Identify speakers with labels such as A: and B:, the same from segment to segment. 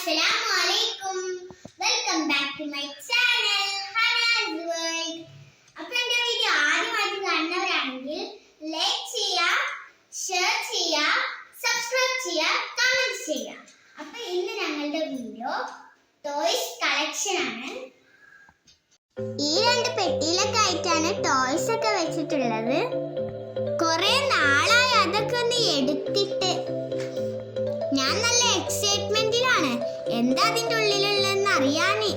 A: Assalamualaikum. Welcome back to my channel Hana's World. അപ്പോൾ എൻ്റെ video ആദ്യമായിട്ട് കാണുന്നവരാണെങ്കിൽ ലൈക്ക് ചെയ്യുക, ഷെയർ ചെയ്യുക, സബ്സ്ക്രൈബ് ചെയ്യുക, കമന്റ് ചെയ്യുക. അപ്പോൾ ഇന്ന് ഞങ്ങളുടെ വീഡിയോ ടോയ്സ് കളക്ഷൻ ആണ്. ഈ രണ്ട് പെട്ടിയിലൊക്കെ ആയിട്ടാണ് ടോയ്സ് ഒക്കെ വെച്ചിട്ടുള്ളത്. കുറേ നാളായി അതൊക്കെ ഒന്ന് എടുത്തിട്ട്. ഞാൻ നല്ല എക്സൈറ്റ്മെന്റിലാണ് എന്താ അതിന്റെ ഉള്ളിലുള്ളതെന്ന് അറിയാന്.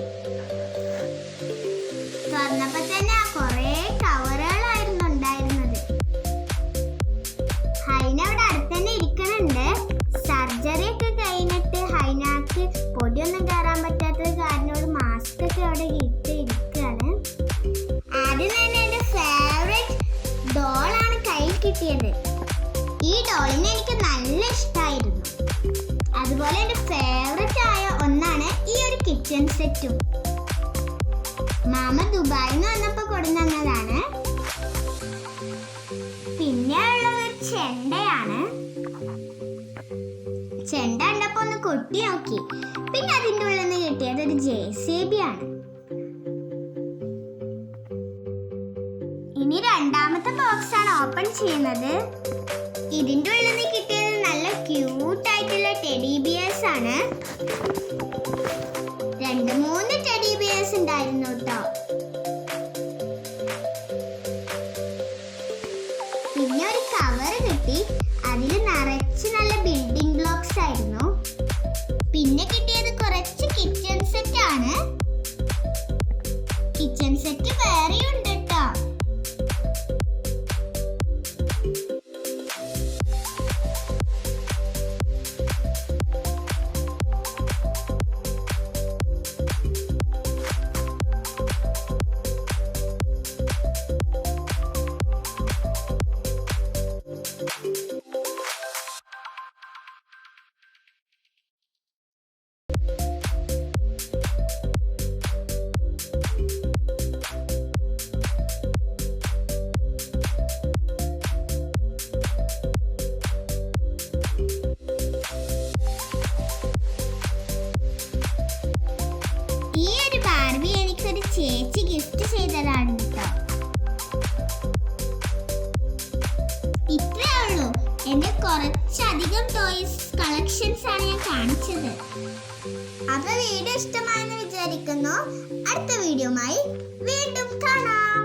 A: തുറന്നപ്പോ തന്നെ കുറേ കവറുകളായിരുന്നു ഉണ്ടായിരുന്നത്. ഹൈന അവിടെ അടുത്ത് തന്നെ ഇരിക്കണുണ്ട്. സർജറി ഒക്കെ കഴിഞ്ഞിട്ട് ഹൈനാക്ക് പൊടിയൊന്നും കയറാൻ പറ്റാത്തത് കാരണം മാസ്ക് ഒക്കെ അവിടെ ഇട്ട് ഇരിക്കുകയാണ്. ആദ്യം തന്നെ എന്റെ ഫേവറേറ്റ് ഡോളാണ് കയ്യിൽ കിട്ടിയത്. ഈ ഡോളിനെ എനിക്ക് നല്ല ഇഷ്ടമായിരുന്നു. അതുപോലെ എൻ്റെ ഫേവറേറ്റ് ആയ ഒന്നാണ് ഈ ഒരു കിച്ചൺ സെറ്റും. മാമ ദുബായിൽ നിന്ന് വന്നപ്പോൾ കൊടുന്നതാണ്. പിന്നെ ഉള്ളത് ഒരു ചെണ്ടയാണ്. ചെണ്ട കണ്ടപ്പോൾ ഒന്ന് കൊട്ടി നോക്കി. പിന്നെ അതിൻ്റെ ഉള്ളിൽ നിന്ന് കിട്ടിയത് ഒരു JCB ആണ്. ഇനി രണ്ടാമത്തെ ബോക്സ് ആണ് ഓപ്പൺ ചെയ്യുന്നത്. ഇതിൻ്റെ ഉള്ളിൽ നിന്ന് കിട്ടിയത് നല്ല ക്യൂട്ട് ആയിട്ടുള്ള ടെഡി ബിയേഴ്സ് ആണ്. 2-3 ടെഡി ബിയേഴ്സ് ഉണ്ടായിരുന്നു കേട്ടോ. പിന്നെ ഒരു കവർ കിട്ടി. അതിൽ നിറച്ച് നല്ല ബിൽഡിംഗ് ബ്ലോക്സ് ആയിരുന്നു. പിന്നെ കിട്ടിയത് കുറച്ച് കിച്ചൺ സെറ്റ് ആണ്. കിച്ചൺ സെറ്റ് വേറെയും ഉണ്ട് കേട്ടോ. ഈ ഒരു ബാർബി എനിക്കൊരു ചേച്ചി ഗിഫ്റ്റ് ചെയ്തതാണ് കേട്ടോ. ഇത്രേ ഉള്ളൂ. എന്റെ കുറച്ചധികം ടോയ്സ് കളക്ഷൻസ് ആണ് ഞാൻ കാണിച്ചത്. അപ്പൊ വീഡിയോ ഇഷ്ടമായെന്ന് വിചാരിക്കുന്നു. അടുത്ത വീഡിയോയുമായി വീണ്ടും കാണാം.